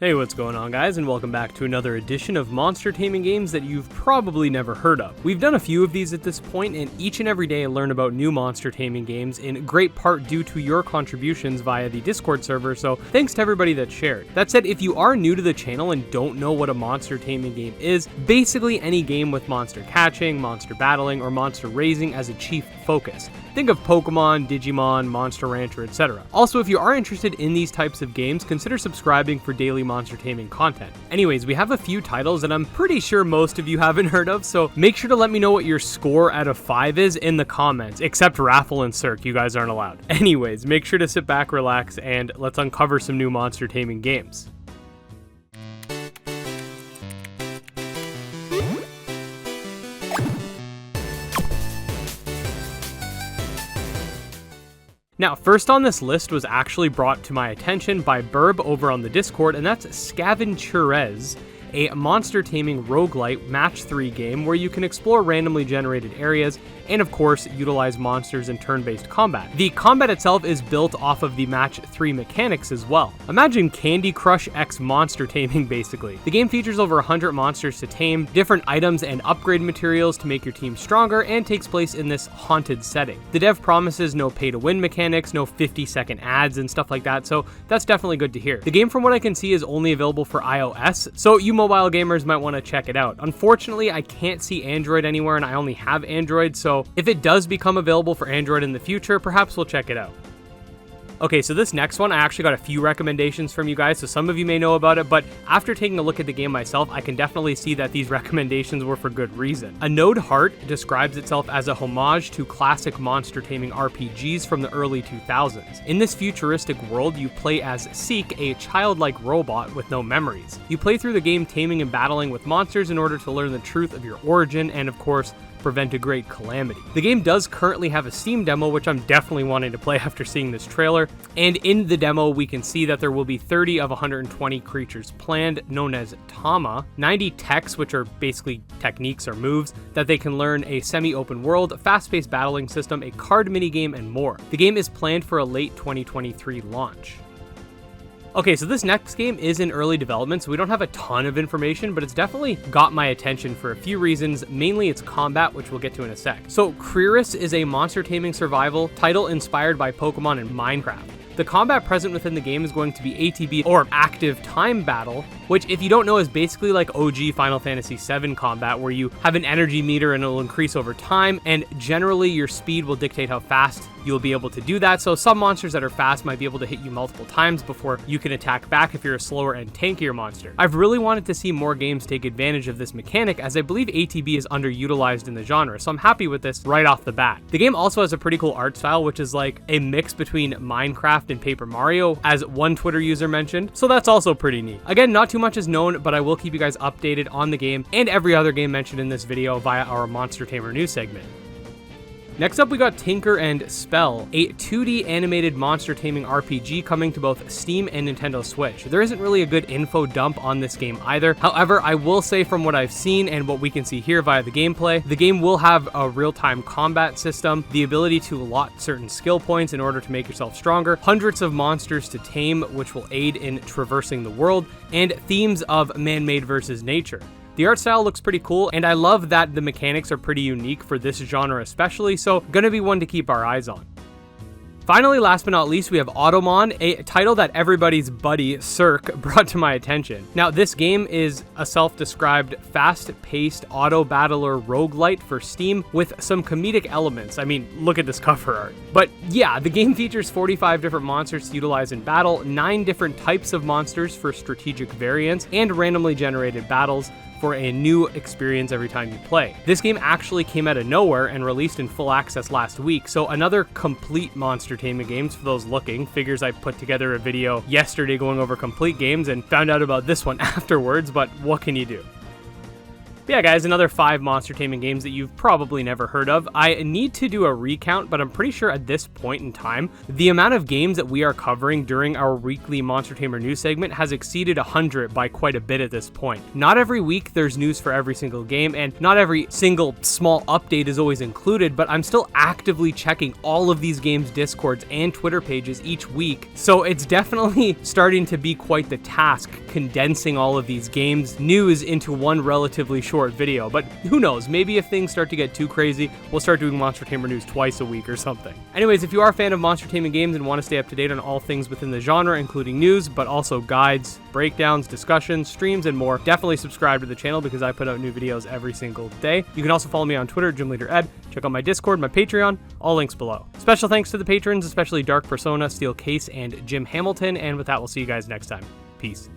Hey, what's going on guys, and welcome back to another edition of monster taming games that you've probably never heard of. We've done a few of these at this point, and each and every day I learn about new monster taming games, in great part due to your contributions via the Discord server, so thanks to everybody that shared. That said, if you are new to the channel and don't know what a monster taming game is, basically any game with monster catching, monster battling, or monster raising as a chief focus. Think of Pokemon, Digimon, Monster Rancher, etc. Also, if you are interested in these types of games, consider subscribing for daily monster taming content. Anyways, we have a few titles that I'm pretty sure most of you haven't heard of, so make sure to let me know what your score out of 5 is in the comments, except Raffle and Cirque, you guys aren't allowed. Anyways, make sure to sit back, relax, and let's uncover some new monster taming games. Now, first on this list was actually brought to my attention by Burb over on the Discord, and that's Scavengers, a monster taming roguelite match 3 game where you can explore randomly generated areas and of course utilize monsters in turn-based combat. The combat itself is built off of the match 3 mechanics as well. Imagine Candy Crush X monster taming basically. The game features over 100 monsters to tame, different items and upgrade materials to make your team stronger, and takes place in this haunted setting. The dev promises no pay-to-win mechanics, no 50-second ads and stuff like that, so that's definitely good to hear. The game, from what I can see, is only available for iOS, so you mobile gamers might want to check it out. Unfortunately, I can't see Android anywhere and I only have Android, so if it does become available for Android in the future, perhaps we'll check it out. Okay, so this next one, I actually got a few recommendations from you guys, so some of you may know about it, but after taking a look at the game myself, I can definitely see that these recommendations were for good reason. Anode Heart describes itself as a homage to classic monster taming RPGs from the early 2000s. In this futuristic world, you play as Seek, a childlike robot with no memories. You play through the game taming and battling with monsters in order to learn the truth of your origin and, of course, prevent a great calamity. The game does currently have a Steam demo, which I'm definitely wanting to play after seeing this trailer, and in the demo we can see that there will be 30 of 120 creatures planned, known as Tama, 90 techs, which are basically techniques or moves that they can learn, a semi-open world, fast-paced battling system, a card minigame, and more. The game is planned for a late 2023 launch. Okay, so this next game is in early development, so we don't have a ton of information, but it's definitely got my attention for a few reasons, mainly its combat, which we'll get to in a sec. So Crearus is a monster taming survival title inspired by Pokemon and Minecraft. The combat present within the game is going to be ATB, or active time battle, which, if you don't know, is basically like OG Final Fantasy VII combat, where you have an energy meter and it'll increase over time, and generally your speed will dictate how fast you'll be able to do that. So some monsters that are fast might be able to hit you multiple times before you can attack back if you're a slower and tankier monster. I've really wanted to see more games take advantage of this mechanic, as I believe ATB is underutilized in the genre, so I'm happy with this right off the bat. The game also has a pretty cool art style, which is like a mix between Minecraft and Paper Mario, as one Twitter user mentioned, so that's also pretty neat. Again, not too much is known, but I will keep you guys updated on the game and every other game mentioned in this video via our Monster Tamer news segment. Next up, we got Tinker and Spell, a 2D animated monster taming RPG coming to both Steam and Nintendo Switch. There isn't really a good info dump on this game either. However, I will say from what I've seen and what we can see here via the gameplay, the game will have a real-time combat system, the ability to allot certain skill points in order to make yourself stronger, hundreds of monsters to tame, which will aid in traversing the world, and themes of man-made versus nature. The art style looks pretty cool, and I love that the mechanics are pretty unique for this genre especially, so gonna be one to keep our eyes on. Finally, last but not least, we have Automon, a title that everybody's buddy, Cirque, brought to my attention. Now, this game is a self-described fast-paced auto-battler roguelite for Steam with some comedic elements. I mean, look at this cover art. But yeah, the game features 45 different monsters to utilize in battle, 9 different types of monsters for strategic variants, and randomly generated battles for a new experience every time you play. This game actually came out of nowhere and released in full access last week, so another complete monster taming games for those looking. Figures I put together a video yesterday going over complete games and found out about this one afterwards, but what can you do? But yeah, guys, another 5 monster taming games that you've probably never heard of. I need to do a recount, but I'm pretty sure at this point in time, the amount of games that we are covering during our weekly Monster Tamer news segment has exceeded 100 by quite a bit at this point. Not every week there's news for every single game, and not every single small update is always included, but I'm still actively checking all of these games' Discords and Twitter pages each week, so it's definitely starting to be quite the task condensing all of these games news into one relatively short video. But who knows, maybe if things start to get too crazy, we'll start doing Monster Tamer news twice a week or something. Anyways, if you are a fan of monster taming games and want to stay up to date on all things within the genre, including news, but also guides, breakdowns, discussions, streams, and more, definitely subscribe to the channel because I put out new videos every single day. You can also follow me on Twitter, GymLeaderEd. Check out my Discord, my Patreon, all links below. Special thanks to the patrons, especially Dark Persona, Steel Case, and Jim Hamilton, and with that, we'll see you guys next time. Peace.